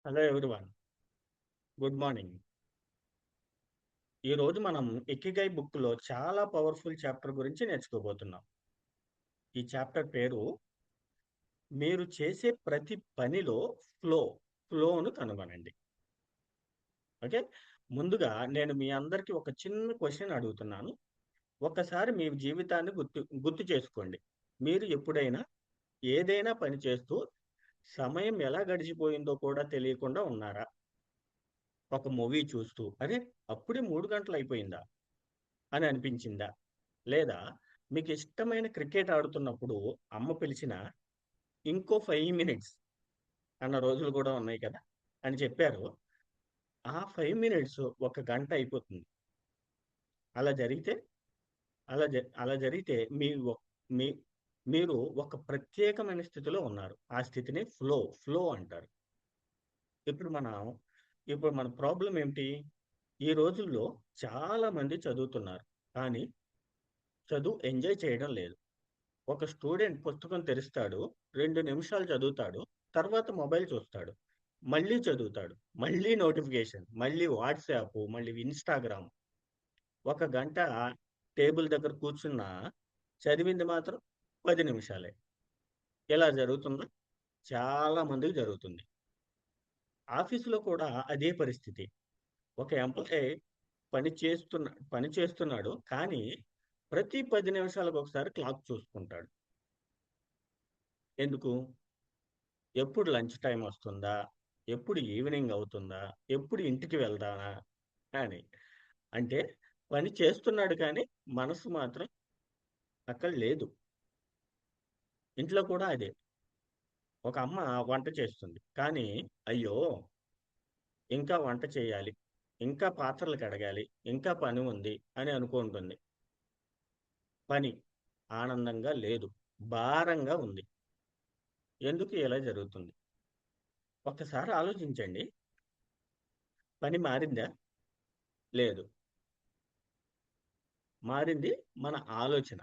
Hello everyone. Good morning. ఈరోజు మనం ikigai బుక్‌లో చాలా పవర్‌ఫుల్ చాప్టర్ గురించి నేర్చుకోబోతున్నాం. ఈ చాప్టర్ పేరు మీరు చేసే ప్రతి పనిలో ఫ్లో, ఫ్లోను కనుగొనండి. ఓకే. ముందుగా నేను మీ అందరికీ ఒక చిన్న క్వెషన్ అడుగుతున్నాను. ఒక్కసారి మీ జీవితాన్ని గుర్తు చేసుకోండి. మీరు ఎప్పుడైనా ఏదైనా పని చేస్తూ సమయం ఎలా గడిచిపోయిందో కూడా తెలియకుండా ఉన్నారా? ఒక మూవీ చూస్తూ అరే! అప్పుడే 3 గంటలయిపోయిందా? అని అనిపించిందా? లేదా మీకిష్టమైన క్రికెట్ ఆడుతున్నప్పుడు అమ్మ పిలిచినా, ఇంకో 5 మినిట్స్ అన్న రోజులు గూడా ఉన్నాయి కదా! అని చెప్పారు. ఆ 5 మినిట్స్ ఒక గంట అయిపోతుంది. అలా జరిగితే అలా జరిగితే మీ ఒ మీ మీరు ఒక ప్రత్యేకమైన స్థితిలో ఉన్నారు. ఆ స్థితిని ఫ్లో అంటారు. ఇప్పుడు మనం ఇప్పుడు మన ప్రాబ్లమ్ ఏంటి? ఈ రోజుల్లో చాలా మంది చదువుతున్నారు. కానీ చదువు ఎంజాయ్ చేయడం లేదు. ఒక స్టూడెంట్ పుస్తకం తెరుస్తాడు. 2 నిమిషాలు చదువుతాడు. తర్వాత మొబైల్ చూస్తాడు. మళ్ళీ చదువుతాడు. మళ్ళీ నోటిఫికేషన్. మళ్ళీ వాట్సాప్, మళ్ళీ ఇన్‌స్టాగ్రామ్. ఒక గంట టేబుల్ దగ్గర కూర్చున్నా చదివింది మాత్రం 10 నిమిషాలే. ఇలా జరుగుతుందా? చాలా మందికి జరుగుతుంది. ఆఫీస్‌లో కూడా అదే పరిస్థితి. ఒక ఎంప్లాయీ పని చేస్తున్నాడు. కానీ ప్రతి 10 నిమిషాలకొకసారి క్లాక్ చూసుకుంటాడు. ఎందుకు? ఎప్పుడు లంచ్ టైమ్ వస్తుందా? ఎప్పుడు ఈవినింగ్ అవుతుందా? ఎప్పుడు ఇంటికి వెళ్దామా? అని. అంటే పని చేస్తున్నాడు కానీ, మనసు మాత్రం అక్కడ లేదు. ఇంట్లో కూడా అదే. ఒక అమ్మ వంట చేస్తుంది. కానీ, అయ్యో! ఇంకా వంట చేయాలి. ఇంకా పాత్రలు కడగాలి. ఇంకా పని ఉంది అని అనుకుంటుంది. పని ఆనందంగా లేదు. భారంగా ఉంది. ఎందుకు ఇలా జరుగుతుంది? ఒక్కసారి ఆలోచించండి. పని మారిందా? లేదు. మారింది మన ఆలోచన.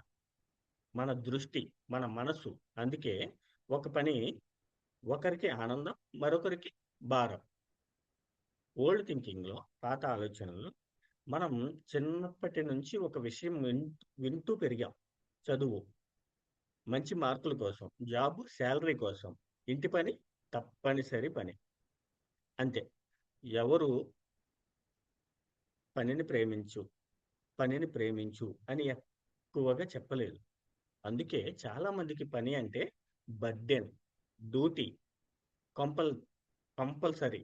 మన దృష్టి, మన మనసు. అందుకే ఒక పని ఒకరికి ఆనందం, మరొకరికి భారం. ఓల్డ్ థింకింగ్‌లో పాత ఆలోచనలు మనం చిన్నప్పటి నుంచి ఒక విషయం వింటూ పెరిగాం. చదువు, మంచి మార్కుల కోసం, జాబు, సాలరీ కోసం, ఇంటి పని తప్పనిసరి పని. అంతే. ఎవరు పనిని ప్రేమించు, పనిని ప్రేమించు అని ఎక్కువగా చెప్పలేదు. అందుకే చాలా మందికి పని అంటే బర్డెన్, డ్యూటీ, కంపల్ కంపల్సరీ.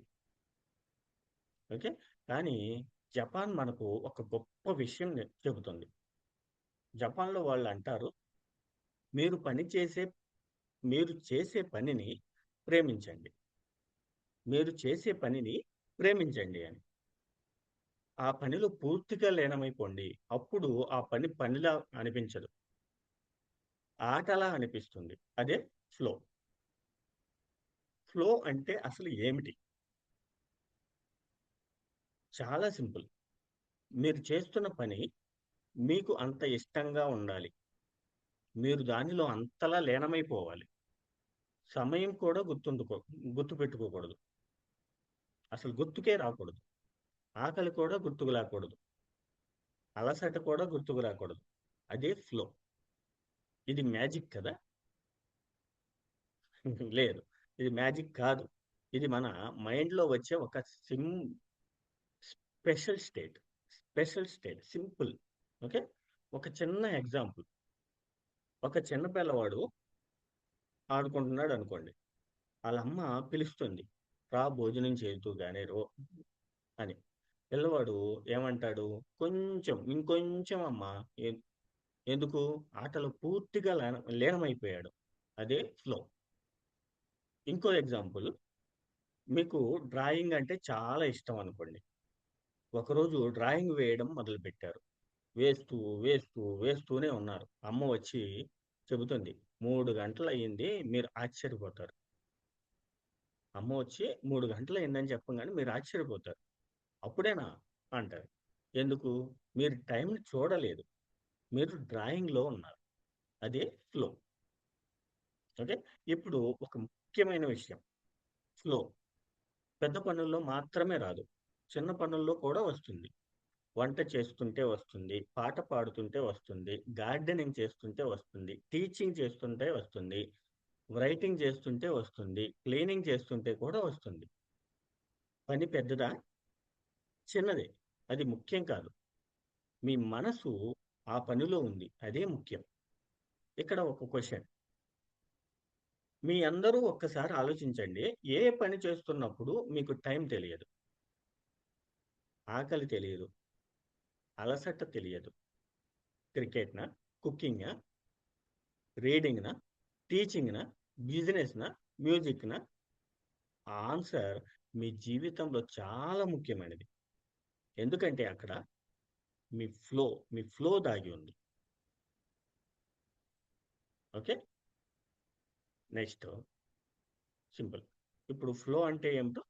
ఓకే. కానీ జపాన్ మనకు ఒక గొప్ప విషయం చెబుతుంది. జపాన్‌లో వాళ్ళంటారు, "మీరు పని చేసే మీరు చేసే పనిని ప్రేమించండి. మీరు చేసే పనిని ప్రేమించండి" అని. ఆ పనిలో పూర్తిగా లీనమైపోండి. అప్పుడు ఆ పని పనిలా అనిపించదు. ఆటలా అనిపిస్తుంది. అదే ఫ్లో. ఫ్లో అంటే అసలు ఏమిటి? చాలా సింపుల్. మీరు చేస్తున్న పని మీకు అంత ఇష్టంగా ఉండాలి. మీరు దానిలో అంతలా లీనమైపోవాలి. సమయం కూడా గుర్తుపెట్టుకోకూడదు. అసలు గుర్తుకే రాకూడదు. ఆకలి కూడా గుర్తుకు రాకూడదు. అలసట కూడా గుర్తుకు రాకూడదు. అదే ఫ్లో. ఇది మ్యాజిక్ కదా! లేదు. ఇది మ్యాజిక్ కాదు. ఇది మన మైండ్‌లో వచ్చే ఒక special state. Special state. Simple. Okay. ఒక చిన్న ఎగ్జాంపుల్. ఒక చిన్న పిల్లవాడు ఆడుకుంటున్నాడనుకోండి. ఆళ్ళమ్మ పిలుస్తుంది. "రా భోజనం చేద్దువు గాని అని. పిల్లవాడు ఏమంటాడు? ఇంకొంచెం అమ్మా. ఎ ఎందుకు? ఆటలో పూర్తిగా లీనమైపోయాడు. అదే ఫ్లో. ఇంకో ఎగ్జాంపుల్. మీకు డ్రాయింగ్ అంటే చాలా ఇష్టం అనుకోండి. ఒకరోజు డ్రాయింగ్ వేయడం మొదలుపెట్టారు. వేస్తూనే ఉన్నారు. అమ్మ వచ్చి చెబుతుంది. 3 గంటలయింది మీరు ఆశ్చర్యపోతారు. అమ్మ వచ్చి 3 గంటలయిందని చెప్పంగానే మీరు ఆశ్చర్యపోతారు. అప్పుడేనా? అంటారు. ఎందుకు? మీరు టైంని చూడలేదు. మీరు డ్రాయింగ్‌లో ఉన్నారు. అదే ఫ్లో. ఓకే. ఇప్పుడు ఒక ముఖ్యమైన విషయం ఫ్లో. పెద్ద పనుల్లో మాత్రమే రాదు. చిన్న పనుల్లో కూడా వస్తుంది. వంట చేస్తుంటే వస్తుంది. పాట పాడుతుంటే వస్తుంది. గార్డెనింగ్ చేస్తుంటే వస్తుంది. టీచింగ్ చేస్తుంటే వస్తుంది. రైటింగ్ చేస్తుంటే వస్తుంది. క్లీనింగ్ చేస్తుంటే కూడా వస్తుంది. పని పెద్దదా? చిన్నదే. అది ముఖ్యం కాదు. మీ మనసు ఆ పనిలో ఉంది. అదే ముఖ్యం. ఇక్కడ ఒక క్వెషన్. మీ అందరూ ఒక్కసారి ఆలోచించండి. ఏ పని చేస్తున్నప్పుడు మీకు టైం తెలియదు. ఆకలి తెలియదు. అలసట తెలియదు. క్రికెట్‌నా? కుకింగా? రీడింగ్‌నా? టీచింగ్‌నా? బిజినెస్‌నా? మ్యూజిక్‌నా? ఆన్సర్ మీ జీవితంలో చాలా ముఖ్యమైనది. ఎందుకంటే అక్కడ మీ ఫ్లో దాగి ఉంది. ఓకే. Next simple. ఇప్పుడు ఫ్లో అంటే ఏమిటో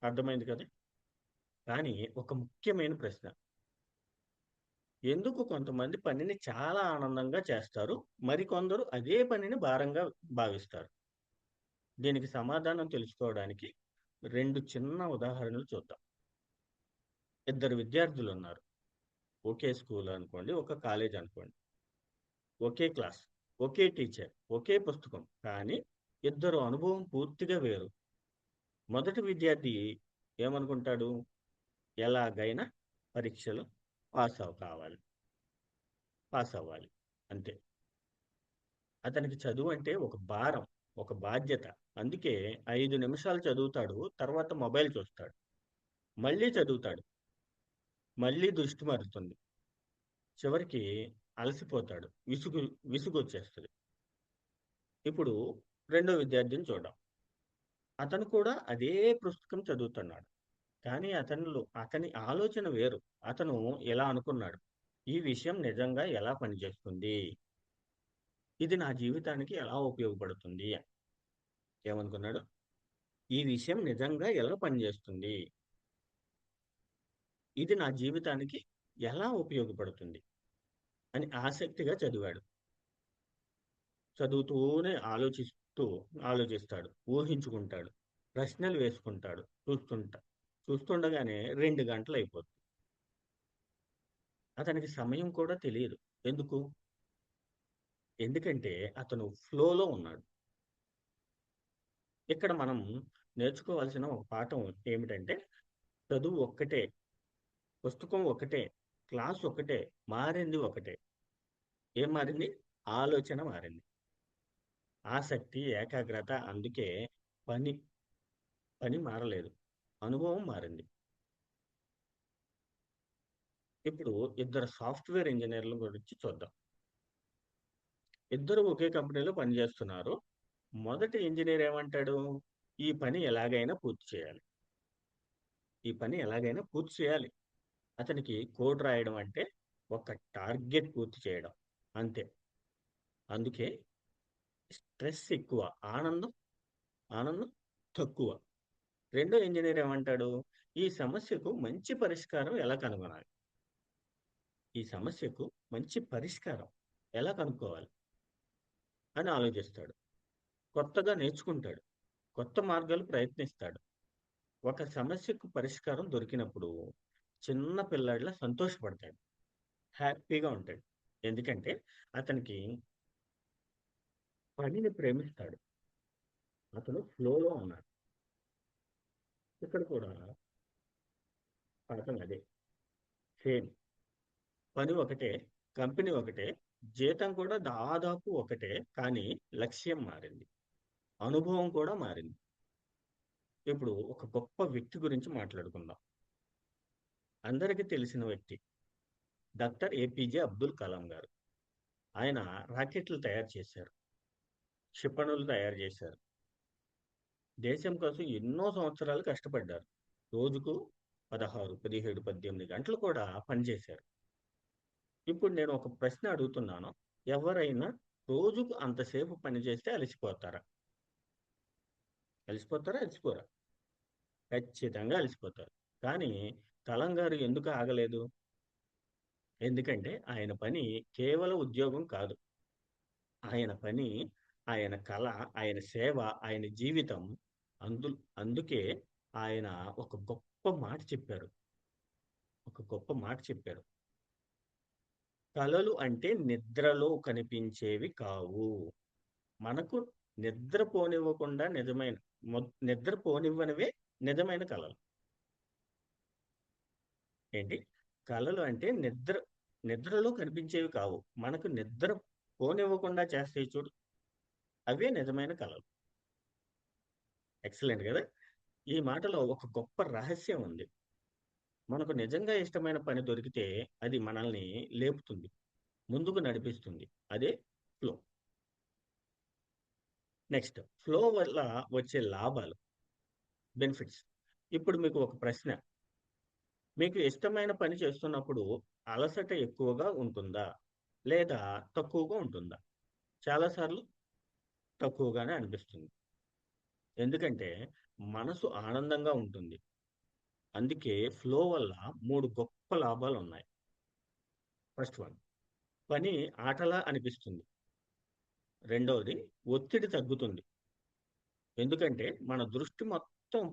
అర్థమైంది కదా! కానీ ఒక ముఖ్యమైన ప్రశ్న. ఎందుకు కొంతమంది పనిని చాలా ఆనందంగా చేస్తారు, మరికొందరు అదే పనిని భారంగా భావిస్తారు? దీనికి సమాధానం తెలుసుకోవడానికి 2 చిన్న ఉదాహరణలు చూద్దాం. ఇద్దరు విద్యార్థులున్నారు. ఒకే స్కూల్ అనుకోండి, ఒక కాలేజ్ అనుకోండి. ఒకే క్లాస్, ఒకే టీచర్, ఒకే పుస్తకం. కానీ ఇద్దరు అనుభవం పూర్తిగా వేరు. మొదటి విద్యార్థి ఏమనుకుంటాడు? ఎలాగైనా పరీక్షలు కావాలి. పాస్ అవ్వాలి. అంతే. అతనికి చదువు అంటే ఒక భారం, ఒక బాధ్యత. అందుకే 5 నిమిషాలు చదువుతాడు. తర్వాత మొబైల్ చూస్తాడు. మళ్ళీ చదువుతాడు. మళ్ళీ దృష్టి మారుతుంది. చివరికి అలసిపోతాడు. విసుగొచ్చేస్తది. ఇప్పుడు రెండో విద్యార్థిని చూద్దాం. అతను కూడా అదే పుస్తకం చదువుతున్నాడు. కానీ అతని ఆలోచన వేరు. అతను ఇలా అనుకున్నాడు. ఈ విషయం నిజంగా ఎలా పనిచేస్తుంది? ఇది నా జీవితానికి ఎలా ఉపయోగపడుతుంది? ఏమనుకున్నాడు? ఈ విషయం నిజంగా ఎలా పనిచేస్తుంది? ఇది నా జీవితానికి ఎలా ఉపయోగపడుతుంది? అని ఆసక్తిగా చదివాడు. చదువుతూనే ఆలోచిస్తాడు. ఊహించుకుంటాడు. ప్రశ్నలు వేసుకుంటాడు. చూస్తుండగానే 2 గంటలయిపోతుంది. అతనికి సమయం కూడా తెలియదు. ఎందుకు? ఎందుకంటే అతను ఫ్లోలో ఉన్నాడు. ఇక్కడ మనం నేర్చుకోవాల్సిన ఒక పాఠం ఏమిటంటే, చదువు ఒక్కటే, పుస్తకం ఒకటే, క్లాస్ ఒకటే, మారింది ఒకటే. ఏం మారింది? ఆలోచన మారింది. ఆసక్తి, ఏకాగ్రత. అందుకే పని పని మారలేదు. అనుభవం మారింది. ఇప్పుడు ఇద్దరు సాఫ్ట్‌వేర్ ఇంజినీర్‌ల గురించి చూద్దాం. ఇద్దరు ఒకే కంపెనీలో పనిచేస్తున్నారు. మొదటి ఇంజినీర్ ఏమంటాడు? ఈ పని ఎలాగైనా పూర్తి చేయాలి. ఈ పని ఎలాగైనా పూర్తి చేయాలి. అతనికి కోడ్ రాయడం అంటే ఒక టార్గెట్ పూర్తి చేయడం. అంతే. అందుకే స్ట్రెస్ ఎక్కువ. ఆనందం ఆనందం తక్కువ. రెండో ఇంజినీర్ ఏమంటాడు? ఈ సమస్యకు మంచి పరిష్కారం ఎలా కనుగొనాలి? ఈ సమస్యకు మంచి పరిష్కారం ఎలా కనుక్కోవాలి? అని ఆలోచిస్తాడు. కొత్తగా నేర్చుకుంటాడు. కొత్త మార్గాలు ప్రయత్నిస్తాడు. ఒక సమస్యకు పరిష్కారం దొరికినప్పుడు చిన్న పిల్లాడిలా సంతోషపడతాడు. హ్యాపీగా ఉంటాడు. ఎందుకంటే అతనికి పనిని ప్రేమిస్తాడు. అతను ఫ్లోలో ఉన్నాడు. ఇక్కడ కూడా పాఠం అదే. సేమ్. పని ఒకటే, కంపెనీ ఒకటే, జీతం కూడా దాదాపు ఒకటే. కానీ లక్ష్యం మారింది. అనుభవం కూడా మారింది. ఇప్పుడు ఒక గొప్ప వ్యక్తి గురించి మాట్లాడుకుందాం. అందరికీ తెలిసిన వ్యక్తి. డాక్టర్ ఏపీజే అబ్దుల్ కలాం గారు. ఆయన రాకెట్లు తయారు చేశారు. క్షిపణులు తయారు చేశారు. దేశం కోసం ఎన్నో సంవత్సరాలు కష్టపడ్డారు. రోజుకు 16, 17, 18 గంటలు కూడా పనిచేశారు. ఇప్పుడు నేను ఒక ప్రశ్న అడుగుతున్నాను. ఎవరైనా రోజుకు అంతసేపు పనిచేస్తే అలసిపోతారా? అలసిపోతారా? అలసిపోరా? ఖచ్చితంగా అలసిపోతారు. కానీ కలాం గారు ఎందుకు ఆగలేదు? ఎందుకంటే ఆయన పని కేవలం ఉద్యోగం కాదు. ఆయన పని, ఆయన కళ, ఆయన సేవ, ఆయన జీవితం అందు అందుకే ఆయన ఒక గొప్ప మాట చెప్పారు. ఒక గొప్ప మాట చెప్పారు. కలలు అంటే నిద్రలో కనిపించేవి కావు. మనకు నిద్ర పోనివ్వకుండా నిద్ర పోనివ్వనివే నిజమైన కలలు. ఏంటి? కలలు అంటే నిద్రలో కనిపించేవి కావు. మనకు నిద్ర పోనివ్వకుండా చేస్తాయి చూడు, అవే నిజమైన కలలు. ఎక్సలెంట్ కదా! ఈ మాటలో ఒక గొప్ప రహస్యం ఉంది. మనకు నిజంగా ఇష్టమైన పని దొరికితే అది మనల్ని లేపుతుంది, ముందుకు నడిపిస్తుంది. అదే ఫ్లో. నెక్స్ట్, ఫ్లో వల్ల వచ్చే లాభాలు, బెనిఫిట్స్. ఇప్పుడు మీకు ఒక ప్రశ్న. మీకు ఇష్టమైన పని చేస్తున్నప్పుడు అలసట ఎక్కువగా ఉంటుందా? లేదా తక్కువగా ఉంటుందా? చాలా సార్లు తక్కువగానే అనిపిస్తుంది. ఎందుకంటే మనసు ఆనందంగా ఉంటుంది. అందుకే ఫ్లో వల్ల 3 గొప్ప లాభాలున్నాయి. ఫస్ట్ వన్, పని ఆటలా అనిపిస్తుంది. రెండవది, ఒత్తిడి తగ్గుతుంది. ఎందుకంటే మన దృష్టి మొత్తం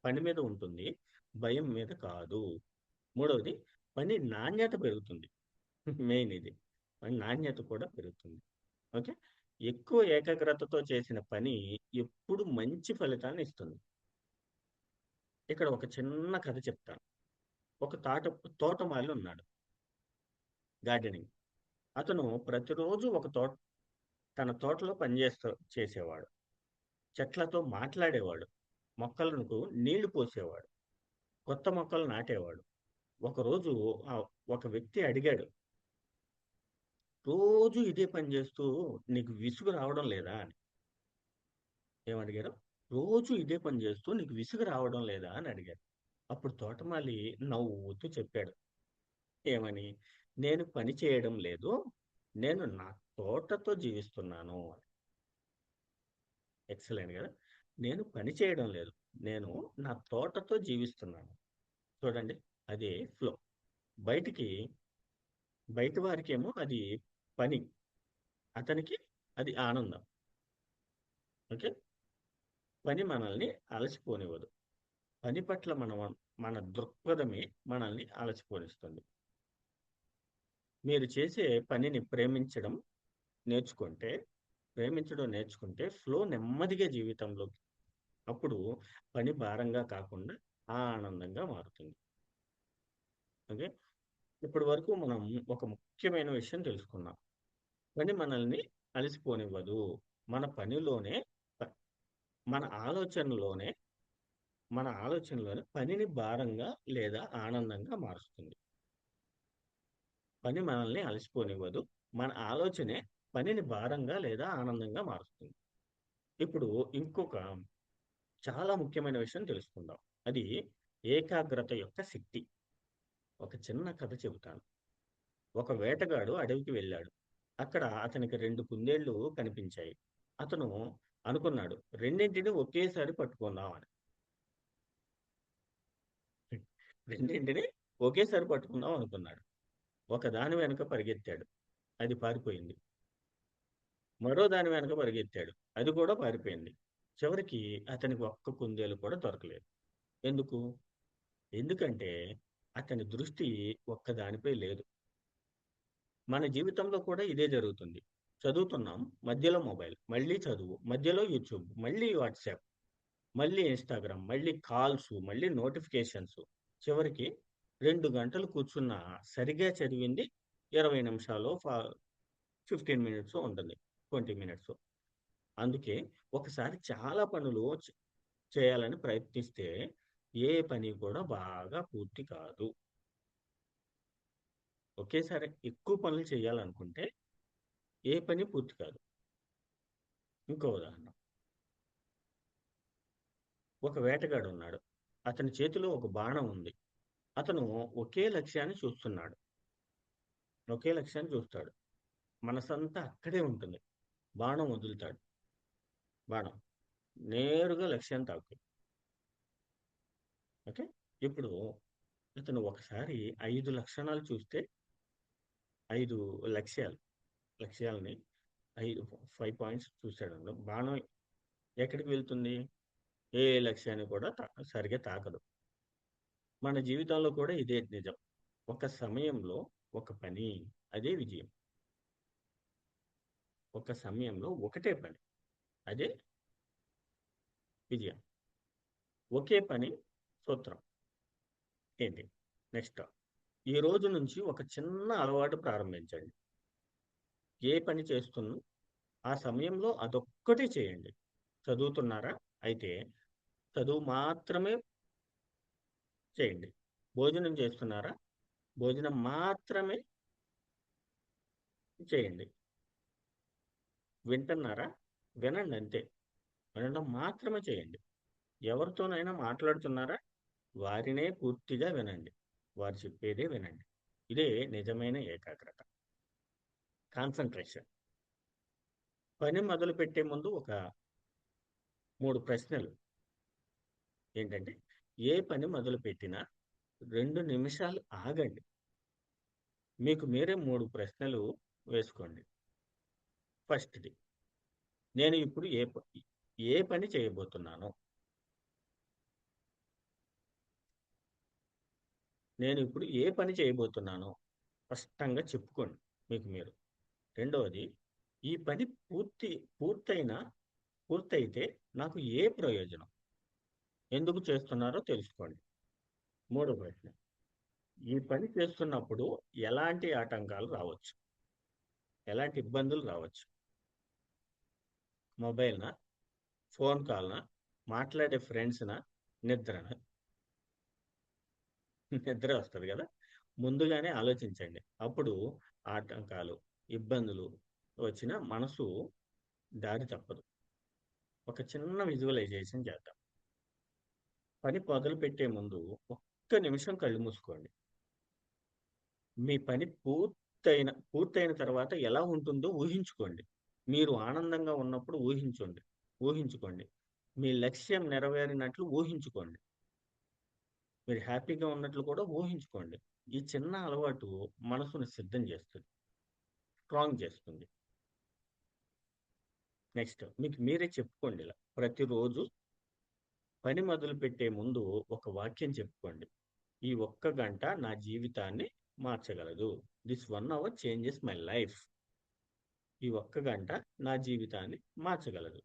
పని మీద ఉంటుంది. భయం మీద కాదు. మూడవది, పని నాణ్యత పెరుగుతుంది. మెయిన్ ఇది. పని నాణ్యత కూడా పెరుగుతుంది. ఓకే. ఎక్కువ ఏకాగ్రతతో చేసిన పని ఎప్పుడు మంచి ఫలితాన్ని ఇస్తుంది. ఇక్కడ ఒక చిన్న కథ చెప్తాను. ఒక తోటమాలి ఉన్నాడు. గార్డెనింగ్. అతను ప్రతిరోజు తన తోటలో చేసేవాడు. చెట్లతో మాట్లాడేవాడు. మొక్కలకు నీళ్లు పోసేవాడు. కొత్త మొక్కలు నాటేవాడు. ఒకరోజు ఒక వ్యక్తి అడిగాడు, రోజు ఇదే పని చేస్తూ నీకు విసుగు రావడం లేదా అని. ఏమడిగారు? రోజు ఇదే పని చేస్తూ నీకు విసుగు రావడం లేదా అని అడిగారు. అప్పుడు తోటమాలి నవ్వుతూ చెప్పాడు. ఏమని? నేను పని చేయడం లేదు, నేను నా తోటతో జీవిస్తున్నాను అని. ఎక్సలెంట్ కదా! నేను పని చేయడం లేదు, నేను నా తోటతో జీవిస్తున్నాను. చూడండి, అదే ఫ్లో. బయటికి బయట వారికేమో అది పని, అతనికి అది ఆనందం. ఓకే. పని మనల్ని అలసిపోనివ్వదు. పని పట్ల మన దృక్పథమే మనల్ని అలసిపోనిస్తుంది. మీరు చేసే పనిని నేర్చుకుంటే ప్రేమించడం నేర్చుకుంటే ఫ్లో నెమ్మదిగా జీవితంలో, అప్పుడు పని భారంగా కాకుండా ఆనందంగా మారుతుంది. ఓకే. ఇప్పటి వరకు మనం ఒక ముఖ్యమైన విషయం తెలుసుకున్నాం. పని మనల్ని అలసిపోనివ్వదు. మన పనిలోనే ప- మన ఆలోచనలోనే మన ఆలోచనలోనే పనిని భారంగా లేదా ఆనందంగా మారుస్తుంది. పని మనల్ని అలసిపోనివ్వదు. మన ఆలోచనే పనిని భారంగా లేదా ఆనందంగా మారుస్తుంది. ఇప్పుడు ఇంకొక చాలా ముఖ్యమైన విషయం తెలుసుకుందాం. అది ఏకాగ్రత యొక్క శక్తి. ఒక చిన్న కథ చెబుతాను. ఒక వేటగాడు అడవికి వెళ్ళాడు. అక్కడ అతనికి 2 కుందేళ్లు కనిపించాయి. అతను అనుకున్నాడు, రెండింటిని ఒకేసారి పట్టుకుందాం అని. రెండింటిని ఒకేసారి పట్టుకుందాం అనుకున్నాడు. ఒక దాని వెనుక పరిగెత్తాడు. అది పారిపోయింది. మరో దాని వెనక పరిగెత్తాడు. అది కూడా పారిపోయింది. చివరికి అతనికి ఒక్క కుందేలు కూడా దొరకలేదు. ఎందుకు? ఎందుకంటే అతని దృష్టి ఒక్క దానిపై లేదు. మన జీవితంలో కూడా ఇదే జరుగుతుంది. చదువుతున్నాం, మధ్యలో మొబైల్, మళ్ళీ చదువు, మధ్యలో యూట్యూబ్, మళ్ళీ వాట్సాప్, మళ్ళీ ఇన్స్టాగ్రామ్, మళ్ళీ కాల్స్, మళ్ళీ నోటిఫికేషన్స్. చివరికి 2 గంటలు కూర్చున్నా సరిగా చదివింది 20 నిమిషాలు, 15 మినిట్స్ ఉంటుంది. 20 మినిట్స్. అందుకే ఒకసారి చాలా పనులు చేయాలని ప్రయత్నిస్తే ఏ పని కూడా బాగా పూర్తి కాదు. ఒకేసారి ఎక్కువ పనులు చేయాలనుకుంటే ఏ పని పూర్తి కాదు. ఇంకో ఉదాహరణ. ఒక వేటగాడు ఉన్నాడు. అతని చేతిలో ఒక బాణం ఉంది. అతను ఒకే లక్ష్యాన్ని చూస్తున్నాడు. ఒకే లక్ష్యాన్ని చూస్తాడు. మనసంతా అక్కడే ఉంటుంది. బాణం వదులుతాడు. బాణం నేరుగా లక్ష్యాన్ని తాకుతుంది. ఓకే. ఇప్పుడు అతను ఒకసారి 5 లక్షణాలు చూస్తే, 5 లక్ష్యాలు లక్ష్యాలని 5 పాయింట్స్ చూశాడు. బాణం ఎక్కడికి వెళ్తుంది? ఏ లక్ష్యాన్ని కూడా సరిగ్గా తాకదు. మన జీవితంలో కూడా ఇదే నిజం. ఒక సమయంలో ఒక పని, అదే విజయం. ఒక సమయంలో ఒకటే పని, అదే విజయం. ఒకే పని సూత్రం ఏంటి? నెక్స్ట్, ఈ రోజు నుంచి ఒక చిన్న అలవాటు ప్రారంభించండి. ఏ పని చేస్తున్నా ఆ సమయంలో అదొక్కటే చేయండి. చదువుతున్నారా? అయితే చదువు మాత్రమే చేయండి. భోజనం చేస్తున్నారా? భోజనం మాత్రమే చేయండి. వింటున్నారా? వినండి అంతే. వినడం మాత్రమే చేయండి. ఎవరితోనైనా మాట్లాడుతున్నారా? వారినే పూర్తిగా వినండి. వారు చెప్పేదే వినండి. ఇదే నిజమైన ఏకాగ్రత, కాన్సంట్రేషన్. పని మొదలుపెట్టే ముందు ఒక 3 ప్రశ్నలు. ఏంటంటే, ఏ పని మొదలుపెట్టినా 2 నిమిషాలు ఆగండి. మీకు మీరే 3 ప్రశ్నలు వేసుకోండి. ఫస్ట్‌ది, నేను ఇప్పుడు ఏ పని చేయబోతున్నాను? నేను ఇప్పుడు ఏ పని చేయబోతున్నానో స్పష్టంగా చెప్పుకోండి మీకు మీరు. రెండవది, ఈ పని పూర్తయిన పూర్తయితే నాకు ఏ ప్రయోజనం? ఎందుకు చేస్తున్నారో తెలుసుకోండి. మూడో ప్రశ్న, ఈ పని చేస్తున్నప్పుడు ఎలాంటి ఆటంకాలు రావచ్చు? ఎలాంటి ఇబ్బందులు రావచ్చు? మొబైల్‌నా? ఫోన్ కాల్‌నా? మాట్లాడే ఫ్రెండ్స్‌నా? నిద్రనా? నిద్రే వస్తది గదా! ముందుగానే ఆలోచించండి. అప్పుడు ఆటంకాలు, ఇబ్బందులు వచ్చినా మనసు దారి తప్పదు. ఒక చిన్న విజువలైజేషన్ చేద్దాం. పని మొదలుపెట్టే ముందు ఒక్క నిమిషం కళ్ళు మూసుకోండి. మీ పని పూర్తయిన తర్వాత ఎలా ఉంటుందో ఊహించుకోండి. మీరు ఆనందంగా ఉన్నప్పుడు ఊహించుకోండి. మీ లక్ష్యం నెరవేరినట్లు ఊహించుకోండి. మీరు హ్యాపీగా ఉన్నట్లు కూడా ఊహించుకోండి. ఈ చిన్న అలవాటు మనసుని సిద్ధం చేస్తుంది. స్ట్రాంగ్ చేస్తుంది. నెక్స్ట్, మీకు మీరే చెప్పుకోండి ఇలా. ప్రతిరోజు పని మొదలుపెట్టే ముందు ఒక వాక్యం చెప్పుకోండి. ఈ ఒక్క గంట నా జీవితాన్ని మార్చగలదు. This 1 hour changes my life. ఈ ఒక్క గంట నా జీవితాన్ని మార్చగలదు.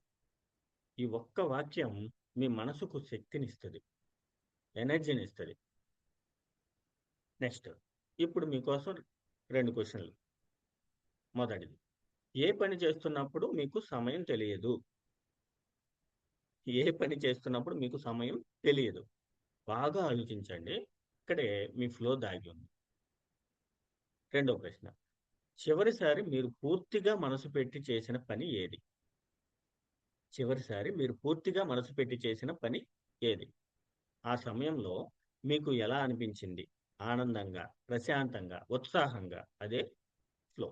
ఈ ఒక్క వాక్యం మీ మనసుకు శక్తినిస్తది. ఎనర్జీనిస్తది. నెక్స్ట్, ఇప్పుడు మీకోసం 2 క్వెషన్‌లు. మొదటిది, ఏ పని చేస్తున్నప్పుడు మీకు సమయం తెలియదు? ఏ పని చేస్తున్నప్పుడు మీకు సమయం తెలియదు? బాగా ఆలోచించండి. ఇక్కడే మీ ఫ్లో దాగి ఉంది. రెండో ప్రశ్న, చివరిసారి మీరు పూర్తిగా మనసు పెట్టి చేసిన పని ఏది? చివరిసారి మీరు పూర్తిగా మనసు పెట్టి చేసిన పని ఏది? ఆ సమయంలో మీకు ఎలా అనిపించింది? ఆనందంగా, ప్రశాంతంగా, ఉత్సాహంగా? అదే ఫ్లో.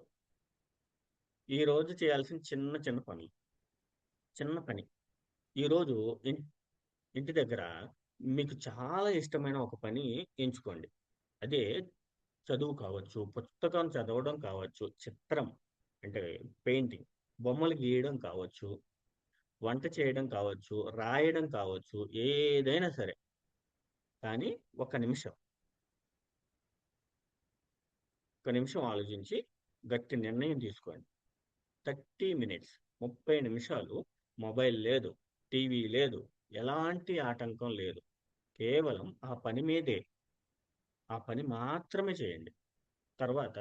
ఈరోజు చేయాల్సిన చిన్న చిన్న పనులు. చిన్న పని. ఈరోజు ఇన్ ఇంటి దగ్గర మీకు చాలా ఇష్టమైన ఒక పని ఎంచుకోండి. అదే చదువు కావచ్చు, పుస్తకం చదవడం కావచ్చు, చిత్రం అంటే పెయింటింగ్, బొమ్మలు గీయడం కావచ్చు, వంట చేయడం కావచ్చు, రాయడం కావచ్చు, ఏదైనా సరే. కానీ ఒక నిమిషం ఆలోచించి గట్టి నిర్ణయం తీసుకోండి. 30 మినిట్స్, 30 నిమిషాలు మొబైల్ లేదు, టీవీ లేదు, ఎలాంటి ఆటంకం లేదు. కేవలం ఆ పని మీదే, ఆ పని మాత్రమే చేయండి. తర్వాత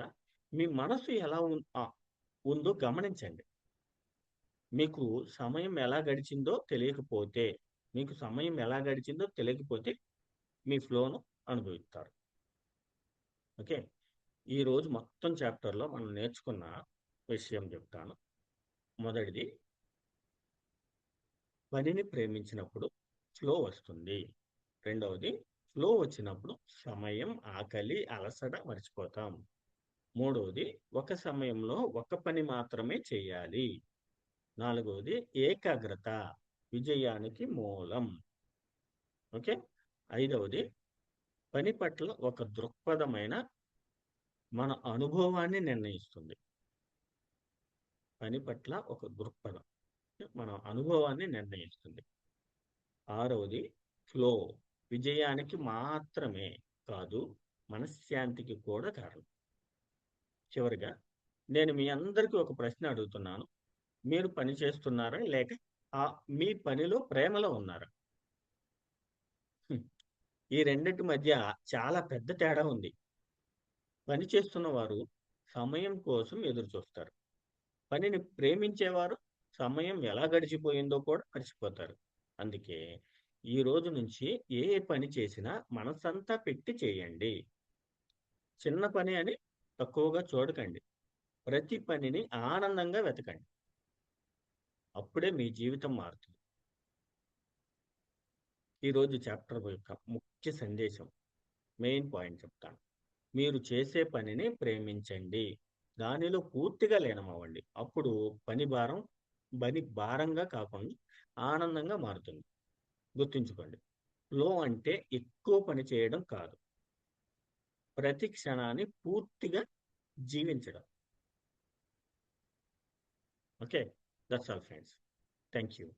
మీ మనసు ఎలా ఉందో గమనించండి. మీకు సమయం ఎలా గడిచిందో తెలియకపోతే మీకు సమయం ఎలా గడిచిందో తెలియకపోతే మీ ఫ్లోను అనుభవిస్తారు. ఓకే. ఈరోజు మొత్తం చాప్టర్‌లో మనం నేర్చుకున్న విషయం చెప్తాను. మొదటిది, పనిని ప్రేమించినప్పుడు ఫ్లో వస్తుంది. రెండవది, ఫ్లో వచ్చినప్పుడు సమయం, ఆకలి, అలసట మర్చిపోతాం. మూడవది, ఒక సమయంలో ఒక పని మాత్రమే చేయాలి. నాలుగవది, ఏకాగ్రత విజయానికి మూలం. ఓకే. ఐదవది, పని పట్ల ఒక దృక్పథమైన మన అనుభవాన్ని నిర్ణయిస్తుంది. పని పట్ల ఒక దృక్పథం మన అనుభవాన్ని నిర్ణయిస్తుంది. ఆరవది ఫ్లో. విజయానికి మాత్రమే కాదు, మనశ్శాంతికి కూడా కారణం. చివరిగా నేను మీ అందరికీ ఒక ప్రశ్న అడుగుతున్నాను. మీరు పని చేస్తున్నారా? లేక మీ పనిలో ప్రేమలో ఉన్నారా? హ్మ్. ఈ రెండిటి మధ్య చాలా పెద్ద తేడా ఉంది. పని చేస్తున్న వారు సమయం కోసం ఎదురు చూస్తారు. పనిని ప్రేమించేవారు సమయం ఎలా గడిచిపోయిందో కూడా మర్చిపోతారు. అందుకే ఈ రోజు నుంచి ఏ పని చేసినా మనసంతా పెట్టి చేయండి. చిన్న పని అని తక్కువగా చూడకండి. ప్రతి పనిని ఆనందంగా వెతకండి. అప్పుడే మీ జీవితం మారుతుంది. ఈరోజు చాప్టర్ యొక్క ముఖ్య సందేశం, మెయిన్ పాయింట్ చెప్తాను. మీరు చేసే పనిని ప్రేమించండి. దానిలో పూర్తిగా లీనమవ్వండి. అప్పుడు పని భారంగా కాకుండా ఆనందంగా మారుతుంది. గుర్తుంచుకోండి. ఫ్లో అంటే ఎక్కువ పని చేయడం కాదు. ప్రతి క్షణాన్ని పూర్తిగా జీవించడం. Okay. That's all friends. Thank you.